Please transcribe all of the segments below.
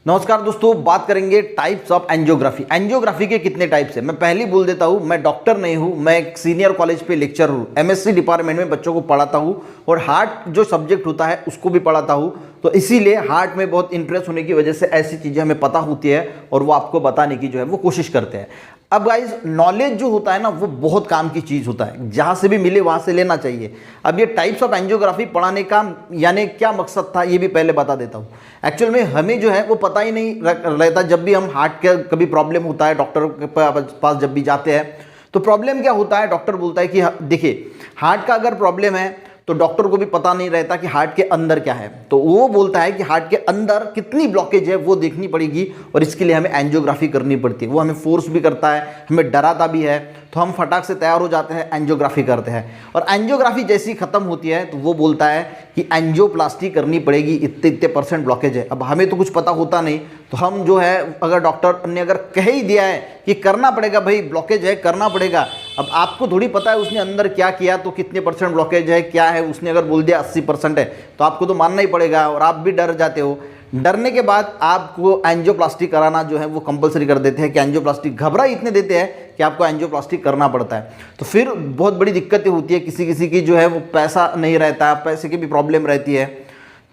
नमस्कार दोस्तों, बात करेंगे टाइप्स ऑफ एंजियोग्राफी। एंजियोग्राफी के कितने टाइप्स हैं मैं पहले ही बोल देता हूं। मैं डॉक्टर नहीं हूं, मैं एक सीनियर कॉलेज पे लेक्चर हूं, एमएससी डिपार्टमेंट में बच्चों को पढ़ाता हूं और हार्ट जो सब्जेक्ट होता है उसको भी पढ़ाता हूं। तो इसीलिए हार्ट में बहुत इंटरेस्ट होने की वजह से ऐसी चीज़ें हमें पता होती है और वो आपको बताने की जो है वो कोशिश करते हैं। अब गाइज, नॉलेज जो होता है ना वो बहुत काम की चीज़ होता है, जहाँ से भी मिले वहाँ से लेना चाहिए। अब ये टाइप्स ऑफ एंजियोग्राफी पढ़ाने का यानी क्या मकसद था ये भी पहले बता देता हूँ। एक्चुअल में हमें जो है वो पता ही नहीं रहता। जब भी हम हार्ट के कभी प्रॉब्लम होता है, डॉक्टर के पास जब भी जाते हैं तो प्रॉब्लम क्या होता है, डॉक्टर बोलता है कि देखिए हार्ट का अगर प्रॉब्लम है तो डॉक्टर को भी पता नहीं रहता कि हार्ट के अंदर क्या है। तो वो बोलता है कि हार्ट के अंदर कितनी ब्लॉकेज है वो देखनी पड़ेगी और इसके लिए हमें एंजियोग्राफी करनी पड़ती है। वो हमें फोर्स भी करता है, हमें डराता भी है, तो हम फटाक से तैयार हो जाते हैं, एंजियोग्राफी करते हैं। और एंजियोग्राफी जैसी खत्म होती है तो वो बोलता है कि एंजियोप्लास्टी करनी पड़ेगी, इतने इतने % ब्लॉकेज है। अब हमें तो कुछ पता होता नहीं, तो हम जो है अगर डॉक्टर ने अगर कह ही दिया है कि करना पड़ेगा, भाई ब्लॉकेज है करना पड़ेगा, अब आपको थोड़ी पता है उसने अंदर क्या किया, तो कितने % ब्लॉकेज है क्या है। उसने अगर बोल दिया 80% है तो आपको तो मानना ही पड़ेगा और आप भी डर जाते हो। डरने के बाद आपको एंजियोप्लास्टी कराना जो है वो कंपलसरी कर देते हैं कि एंजियोप्लास्टी, घबरा इतने देते हैं कि आपको एंजियोप्लास्टी करना पड़ता है। तो फिर बहुत बड़ी दिक्कतें होती है, किसी किसी की जो है वो पैसा नहीं रहता, पैसे की भी प्रॉब्लम रहती है।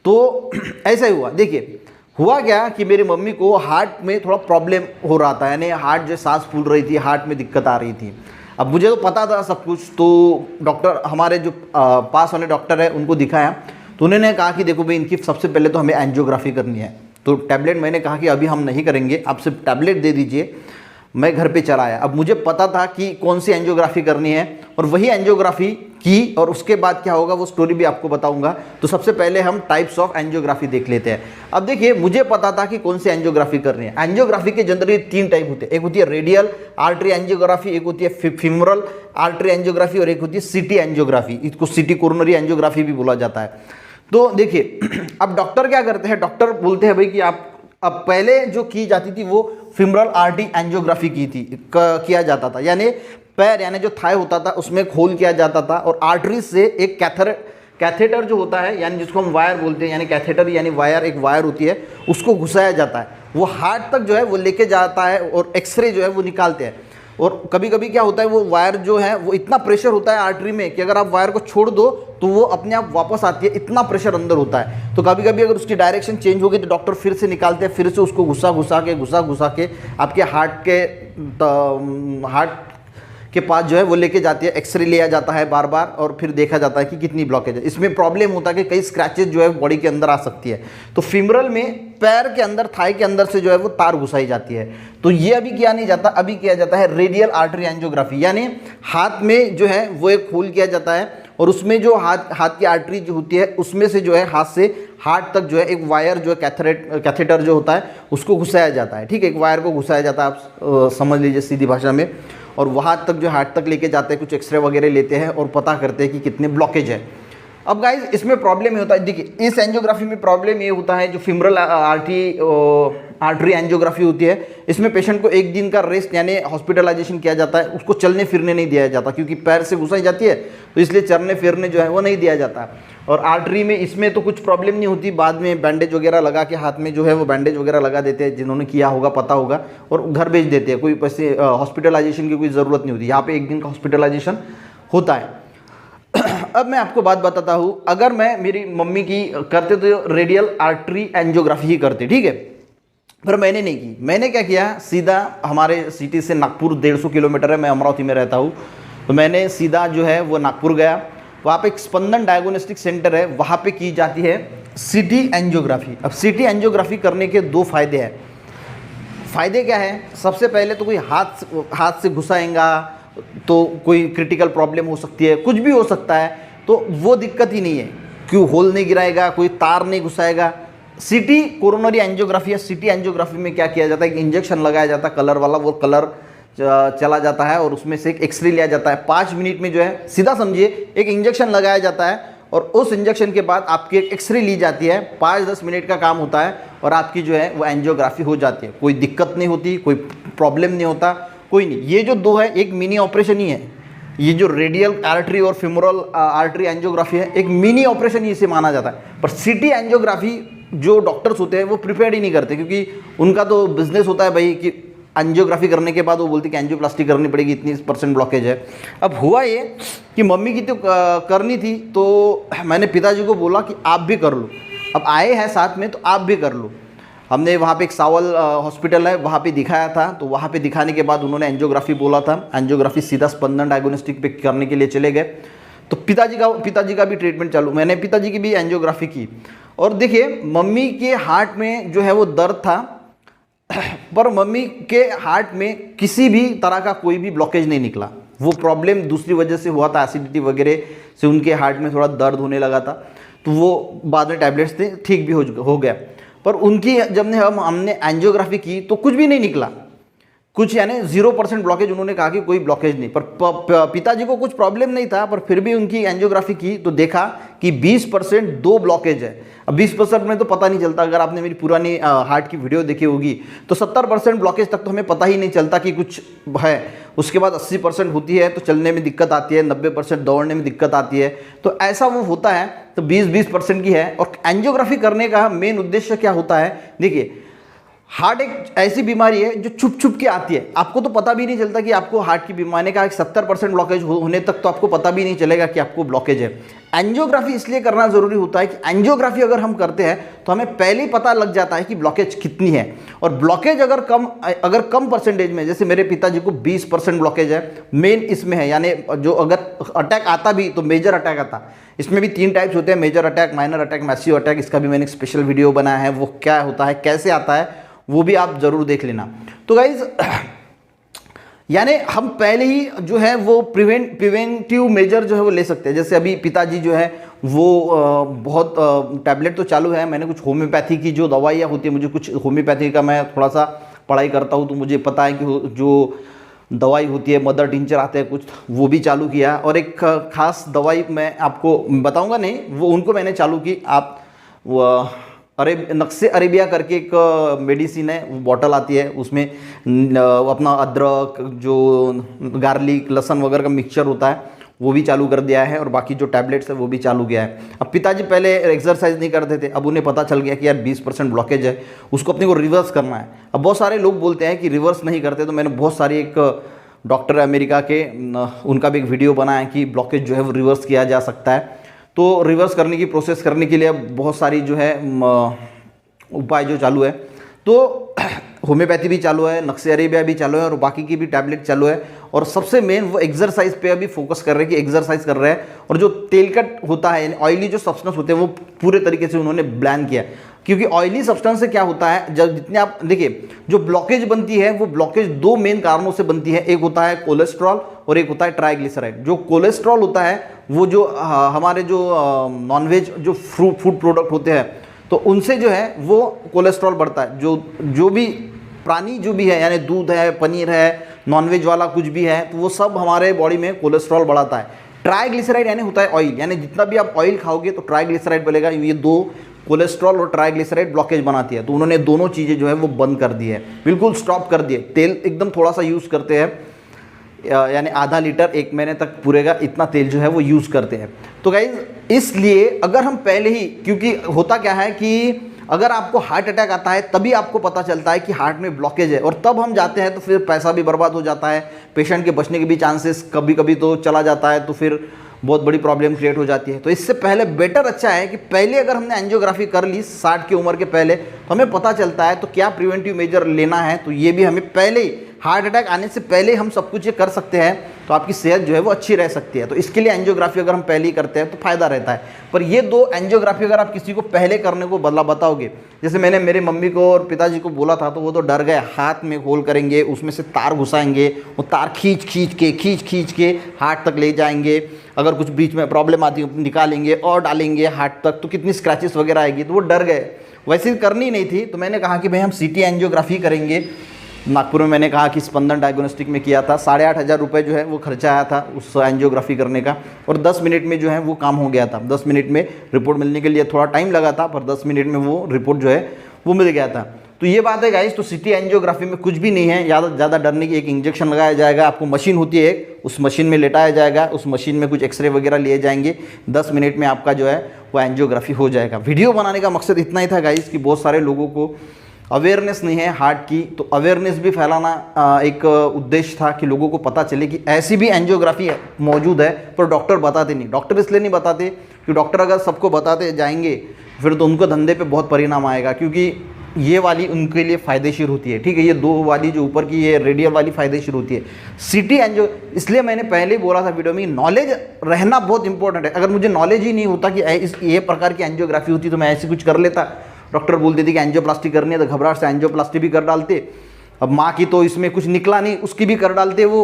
तो ऐसा ही हुआ। देखिए हुआ क्या कि मेरी मम्मी को हार्ट में थोड़ा प्रॉब्लम हो रहा था, यानी हार्ट जो सांस फूल रही थी, हार्ट में दिक्कत आ रही थी। अब मुझे तो पता था सब कुछ, तो डॉक्टर हमारे जो पास वाले डॉक्टर है उनको दिखाया, तो उन्होंने कहा कि देखो भाई इनकी सबसे पहले तो हमें एंजियोग्राफी करनी है। तो टैबलेट मैंने कहा कि अभी हम नहीं करेंगे, आप सिर्फ टैबलेट दे दीजिए। मैं घर पे चला आया। अब मुझे पता था कि कौन सी एंजियोग्राफी करनी है और वही एंजियोग्राफी की, और उसके बाद क्या होगा वो स्टोरी भी आपको बताऊंगा। तो सबसे पहले हम टाइप्स ऑफ एंजियोग्राफी देख लेते हैं। अब देखिए मुझे पता था कि कौन सी एंजियोग्राफी करनी है। एंजियोग्राफी के जनरली 3 टाइप होते हैं, एक होती है रेडियल आर्टरी एंजियोग्राफी, एक होती है फीमोरल आर्टरी एंजियोग्राफी और एक होती है सिटी एंजियोग्राफी। इसको सिटी कोरोनरी एंजियोग्राफी भी बोला जाता है। तो देखिए अब डॉक्टर क्या करते हैं, डॉक्टर बोलते हैं भाई कि आप, अब पहले जो की जाती थी वो फीमोरल आर्टरी एंजियोग्राफी किया जाता था, यानी पैर यानी जो थाई होता था उसमें खोल किया जाता था और आर्टरी से एक कैथेटर जो होता है, यानी जिसको हम वायर बोलते हैं, यानी कैथेटर यानी वायर, एक वायर होती है, उसको घुसाया जाता है। वो हार्ट तक जो है वो लेके जाता है और एक्सरे जो है वो निकालते हैं। और कभी कभी क्या होता है, वो वायर जो है वो इतना प्रेशर होता है आर्टरी में कि अगर आप वायर को छोड़ दो तो वो अपने आप वापस आती है, इतना प्रेशर अंदर होता है। तो कभी कभी अगर उसकी डायरेक्शन चेंज हो गई तो डॉक्टर फिर से निकालते हैं, फिर से उसको घुसा घुसा के आपके हार्ट के पास जो है वो लेके जाती है, एक्सरे लिया जाता है बार बार और फिर देखा जाता है कि कितनी ब्लॉकेज है। इसमें प्रॉब्लम होता है कि कई स्क्रैचेस जो है बॉडी के अंदर आ सकती है। तो फीमरल में पैर के अंदर, थाई के अंदर से जो है वो तार घुसाई जाती है। तो ये अभी किया नहीं जाता, अभी किया जाता है रेडियल आर्टरी एंजियोग्राफी, यानी हाथ में जो है वो एक होल किया जाता है और उसमें जो हाथ की आर्टरी जो होती है उसमें से जो है हाथ से हार्ट तक जो है एक वायर जो है कैथेटर जो होता है उसको घुसाया जाता है। ठीक है, एक वायर को घुसाया जाता है, आप समझ लीजिए सीधी भाषा में, और वहाँ तक जो हार्ट तक लेके जाते हैं, कुछ एक्सरे वगैरह लेते हैं और पता करते हैं कि कितने ब्लॉकेज है। अब गाइज इसमें प्रॉब्लम ये होता है, देखिए इस एंजियोग्राफी में प्रॉब्लम ये होता है, जो फीमोरल आर्टरी एंजियोग्राफी होती है, इसमें पेशेंट को 1 दिन का रेस्ट यानी हॉस्पिटलाइजेशन किया जाता है। उसको चलने फिरने नहीं दिया जाता क्योंकि पैर से घुसाई जाती है, तो इसलिए चलने फिरने जो है वो नहीं दिया जाता। और आर्टरी में इसमें तो कुछ प्रॉब्लम नहीं होती, बाद में बैंडेज वगैरह लगा के हाथ में जो है वो बैंडेज वगैरह लगा देते हैं, जिन्होंने किया होगा पता होगा, और घर भेज देते हैं। कोई पैसे हॉस्पिटलाइजेशन की कोई ज़रूरत नहीं होती, यहाँ पे 1 दिन का हॉस्पिटलाइजेशन होता है। अब मैं आपको बात बताता हूँ, अगर मैं मेरी मम्मी की करते तो रेडियल आर्टरी एंजियोग्राफी ही करते, ठीक है, पर मैंने नहीं की। मैंने क्या किया, सीधा हमारे सिटी से नागपुर 150 किलोमीटर है, मैं अमरावती में रहता हूँ, तो मैंने सीधा जो है वो नागपुर गया। वहाँ पे एक स्पंदन डायग्नोस्टिक सेंटर है, वहाँ पे की जाती है सिटी एंजियोग्राफी। अब सिटी एंजियोग्राफी करने के 2 फायदे हैं। फ़ायदे क्या है, सबसे पहले तो कोई हाथ से घुसाएगा तो कोई क्रिटिकल प्रॉब्लम हो सकती है, कुछ भी हो सकता है, तो वो दिक्कत ही नहीं है, क्यों होल नहीं गिराएगा, कोई तार नहीं घुसाएगा। सिटी कोरोनरी एंजियोग्राफी या सिटी एंजियोग्राफी में क्या किया जाता है, एक इंजेक्शन लगाया जाता है कलर वाला, वो कलर चला जाता है और उसमें से एक एक्सरे लिया जाता है। 5 मिनट में जो है, सीधा समझिए, एक इंजेक्शन लगाया जाता है और उस इंजेक्शन के बाद आपकी एक एक्सरे ली जाती है। 5-10 मिनट का काम होता है और आपकी जो है वो एंजियोग्राफी हो जाती है। कोई दिक्कत नहीं होती, कोई प्रॉब्लम नहीं होता, कोई नहीं। ये जो 2 है एक मिनी ऑपरेशन ही है। ये जो रेडियल आर्टरी और फीमोरल आर्टरी एंजियोग्राफी है एक मिनी ऑपरेशन ही इसे माना जाता है। पर सिटी एंजियोग्राफी जो डॉक्टर्स होते हैं वो प्रिपेयर ही नहीं करते, क्योंकि उनका तो बिजनेस होता है भाई कि एंजियोग्राफी करने के बाद वो बोलती कि एंजियोप्लास्टी करनी पड़ेगी, इतनी % ब्लॉकेज है। अब हुआ ये कि मम्मी की तो करनी थी, तो मैंने पिताजी को बोला कि आप भी कर लो, अब आए हैं साथ में तो आप भी कर लो। हमने वहाँ पे एक सावल हॉस्पिटल है, वहाँ पे दिखाया था, तो वहाँ पे दिखाने के बाद उन्होंने एंजियोग्राफी बोला था, एंजियोग्राफी सीधा स्पंदन डायग्नोस्टिक पे करने के लिए चले गए। तो पिताजी का भी ट्रीटमेंट चालू, मैंने पिताजी की भी एंजियोग्राफी की। और देखिए मम्मी के हार्ट में जो है वो दर्द था, पर मम्मी के हार्ट में किसी भी तरह का कोई भी ब्लॉकेज नहीं निकला। वो प्रॉब्लम दूसरी वजह से हुआ था, एसिडिटी वगैरह से उनके हार्ट में थोड़ा दर्द होने लगा था, तो वो बाद में टैबलेट्स थे, ठीक भी हो गया। पर उनकी जब हमने एंजियोग्राफी की तो कुछ भी नहीं निकला, कुछ यानी 0% ब्लॉकेज। उन्होंने कहा कि कोई ब्लॉकेज नहीं, पर पिताजी को कुछ प्रॉब्लम नहीं था, पर फिर भी उनकी एंजियोग्राफी की तो देखा कि 20% 2 ब्लॉकेज है। अब 20% में तो पता नहीं चलता, अगर आपने मेरी पुरानी हार्ट की वीडियो देखी होगी तो 70% ब्लॉकेज तक तो हमें पता ही नहीं चलता कि कुछ है। उसके बाद 80% होती है तो चलने में दिक्कत आती है, 90% दौड़ने में दिक्कत आती है, तो ऐसा वो होता है। तो 20% की है। और एंजियोग्राफी करने का मेन उद्देश्य क्या होता है, देखिए हार्ट एक ऐसी बीमारी है जो छुप छुप के आती है, आपको तो पता भी नहीं चलता कि आपको हार्ट की बीमारी का 70% ब्लॉकेज होने तक तो आपको पता भी नहीं चलेगा कि आपको ब्लॉकेज है। एंजियोग्राफी इसलिए करना जरूरी होता है कि एंजियोग्राफी अगर हम करते हैं तो हमें पहले ही पता लग जाता है कि ब्लॉकेज कितनी है। और ब्लॉकेज अगर कम परसेंटेज में, जैसे मेरे पिताजी को 20% ब्लॉकेज है, मेन इसमें है, यानी जो अगर अटैक आता भी तो मेजर अटैक आता। इसमें भी 3 टाइप्स होते हैं, major attack, minor attack, massive attack. इसका भी मैंने एक स्पेशल वीडियो बनाया है, वो क्या होता है, कैसे आता है, वो भी आप जरूर देख लेना। तो गाइज यानी हम पहले ही जो है वो प्रिवेंटिव मेजर जो है वो ले सकते हैं। जैसे अभी पिताजी जो है वो बहुत टैबलेट तो चालू है, मैंने कुछ होम्योपैथी की जो दवाइयाँ होती है, मुझे कुछ होम्योपैथी का मैं थोड़ा सा पढ़ाई करता हूँ, तो मुझे पता है कि जो दवाई होती है, मदर टिंचर आते हैं कुछ, वो भी चालू किया। और एक खास दवाई मैं आपको बताऊँगा नहीं, वो उनको मैंने चालू की। आप नक्शे अरेबिया करके एक मेडिसिन है, वो बॉटल आती है, उसमें अपना अदरक, जो गार्लिक, लहसुन वगैरह का मिक्सचर होता है, वो भी चालू कर दिया है। और बाकी जो टैबलेट्स है वो भी चालू किया है। अब पिताजी पहले एक्सरसाइज नहीं करते थे, अब उन्हें पता चल गया कि यार 20% ब्लॉकेज है, उसको अपने को रिवर्स करना है। अब बहुत सारे लोग बोलते हैं कि रिवर्स नहीं करते, तो मैंने बहुत सारी एक डॉक्टर अमेरिका के उनका भी एक वीडियो बनाया है कि ब्लॉकेज जो है वो रिवर्स किया जा सकता है। तो रिवर्स करने की प्रोसेस करने के लिए बहुत सारी जो है उपाय जो चालू है, तो होम्योपैथी भी चालू है, नक्शे अरेबिया भी चालू है, और बाकी की भी टैबलेट चालू है। और सबसे मेन वो एक्सरसाइज पे अभी फोकस कर रहे हैं कि एक्सरसाइज कर रहे हैं। और जो तेलकट होता है, यानी ऑयली जो सब्सटेंस होते हैं, वो पूरे तरीके से उन्होंने बैन किया। क्योंकि ऑयली सब्सटेंस से क्या होता है, जब जितने आप देखिए जो ब्लॉकेज बनती है, वो ब्लॉकेज 2 मेन कारणों से बनती है। एक होता है कोलेस्ट्रॉल और एक होता है ट्राइग्लिसराइड। जो कोलेस्ट्रॉल होता है वो जो हमारे जो नॉनवेज जो फूड प्रोडक्ट होते हैं, तो उनसे जो है वो कोलेस्ट्रॉल बढ़ता है। जो भी प्राणी जो भी है, यानी दूध है, पनीर है, नॉनवेज वाला कुछ भी है, तो वो सब हमारे बॉडी में कोलेस्ट्रॉल बढ़ाता है। ट्राइग्लिसराइड यानी होता है ऑयल, यानी जितना भी आप ऑयल खाओगे तो ट्राइग्लिसराइड बनेगा। ये 2 कोलेस्ट्रॉल और ट्राइग्लिसराइड ब्लॉकेज बनाती है, तो उन्होंने दोनों चीज़ें जो है वो बंद कर दी है, बिल्कुल स्टॉप कर दिए। तेल एकदम थोड़ा सा यूज़ करते हैं, यानी आधा लीटर 1 महीने तक पूरेगा, इतना तेल जो है वो यूज़ करते हैं। तो गाइज इसलिए अगर हम पहले ही, क्योंकि होता क्या है कि अगर आपको हार्ट अटैक आता है तभी आपको पता चलता है कि हार्ट में ब्लॉकेज है, और तब हम जाते हैं तो फिर पैसा भी बर्बाद हो जाता है, पेशेंट के बचने के भी चांसेस कभी कभी तो चला जाता है, तो फिर बहुत बड़ी प्रॉब्लम क्रिएट हो जाती है। तो इससे पहले बेटर अच्छा है कि पहले अगर हमने एंजियोग्राफी कर ली 60 की उम्र के पहले, तो हमें पता चलता है तो क्या प्रिवेंटिव मेजर लेना है, तो ये भी हमें पहले ही, हार्ट अटैक आने से पहले हम सब कुछ ये कर सकते हैं, तो आपकी सेहत जो है वो अच्छी रह सकती है। तो इसके लिए एंजियोग्राफी अगर हम पहले ही करते हैं तो फायदा रहता है। पर ये 2 एंजियोग्राफी अगर आप किसी को पहले करने को बताओगे, जैसे मैंने मेरे मम्मी को और पिताजी को बोला था, तो वो तो डर गए। हाथ में होल करेंगे, उसमें से तार घुसाएंगे, वो तार खींच के हार्ट तक ले जाएंगे, अगर कुछ बीच में प्रॉब्लम आती है निकालेंगे और डालेंगे हार्ट तक, तो कितनी स्क्रैचेस वगैरह आएगी, तो वो डर गए। वैसे करनी नहीं थी, तो मैंने कहा कि भाई हम CT एंजियोग्राफी करेंगे। नागपुर में मैंने कहा कि स्पंदन डायग्नोस्टिक में किया था, 8,500 रुपये जो है वो खर्चा आया था उस एंजियोग्राफी करने का, और 10 मिनट में जो है वो काम हो गया था। 10 मिनट में रिपोर्ट मिलने के लिए थोड़ा टाइम लगा था, पर 10 मिनट में वो रिपोर्ट जो है वो मिल गया था। तो ये बात है गाइस। तो CT एंजियोग्राफी में कुछ भी नहीं है ज़्यादा डरने की। एक इंजेक्शन लगाया जाएगा, आपको मशीन होती है उस मशीन में लेटाया जाएगा, उस मशीन में कुछ एक्सरे वगैरह लिए जाएंगे, 10 मिनट में आपका जो है वो एंजियोग्राफी हो जाएगा। वीडियो बनाने का मकसद इतना ही था गाइस कि बहुत सारे लोगों को अवेयरनेस नहीं है हार्ट की, तो अवेयरनेस भी फैलाना एक उद्देश्य था कि लोगों को पता चले कि ऐसी भी एंजियोग्राफी मौजूद है, पर डॉक्टर बताते नहीं। डॉक्टर इसलिए नहीं बताते कि डॉक्टर अगर सबको बताते जाएंगे फिर तो उनको धंधे पे बहुत परिणाम आएगा, क्योंकि ये वाली उनके लिए फ़ायदेशीर होती है, ठीक है। ये 2 वाली जो ऊपर की ये रेडियल वाली फ़ायदेशीर होती है। सिटी एंजियो, इसलिए मैंने पहले ही बोला था वीडियो में, नॉलेज रहना बहुत इंपॉर्टेंट है। अगर मुझे नॉलेज ही नहीं होता कि ये प्रकार की एंजियोग्राफी होती तो मैं ऐसी कुछ कर लेता। डॉक्टर बोल देते कि एंजियोप्लास्टी करनी है तो घबराहट से एंजियोप्लास्टी भी कर डालते। अब माँ की तो इसमें कुछ निकला नहीं, उसकी भी कर डालते वो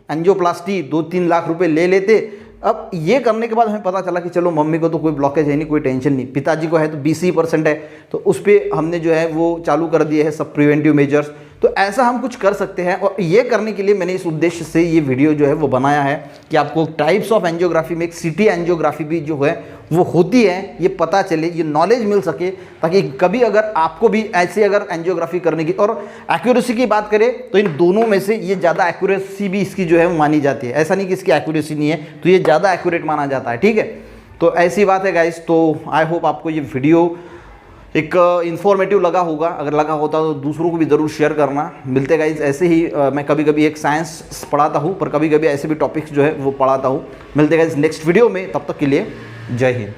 एंजियोप्लास्टी, 2-3 लाख रुपए ले लेते। अब ये करने के बाद हमें पता चला कि चलो मम्मी को तो कोई ब्लॉकेज है नहीं, कोई टेंशन नहीं, पिताजी को है तो 20% है, तो उस पर हमने जो है वो चालू कर दिए है सब प्रिवेंटिव मेजर्स। तो ऐसा हम कुछ कर सकते हैं, और ये करने के लिए मैंने इस उद्देश्य से ये वीडियो जो है वो बनाया है कि आपको टाइप्स ऑफ एंजियोग्राफी में एक सिटी एंजियोग्राफी भी जो है वो होती है, ये पता चले, ये नॉलेज मिल सके, ताकि कभी अगर आपको भी ऐसे अगर एंजियोग्राफी करने की, और एक्यूरेसी की बात करें तो इन दोनों में से ये ज़्यादा एक्यूरेसी भी इसकी जो है मानी जाती है। ऐसा नहीं कि इसकी एक्यूरेसी नहीं है, तो ये ज़्यादा एक्यूरेट माना जाता है, ठीक है। तो ऐसी बात है गाइस। तो आई होप आपको ये वीडियो एक इन्फॉर्मेटिव लगा होगा। अगर लगा होता तो दूसरों को भी ज़रूर शेयर करना। मिलते गाइस ऐसे ही मैं कभी कभी एक साइंस पढ़ाता हूँ, पर कभी कभी ऐसे भी टॉपिक्स जो है वो पढ़ाता हूँ। मिलते गाइस नेक्स्ट वीडियो में, तब तक के लिए जय हिंद।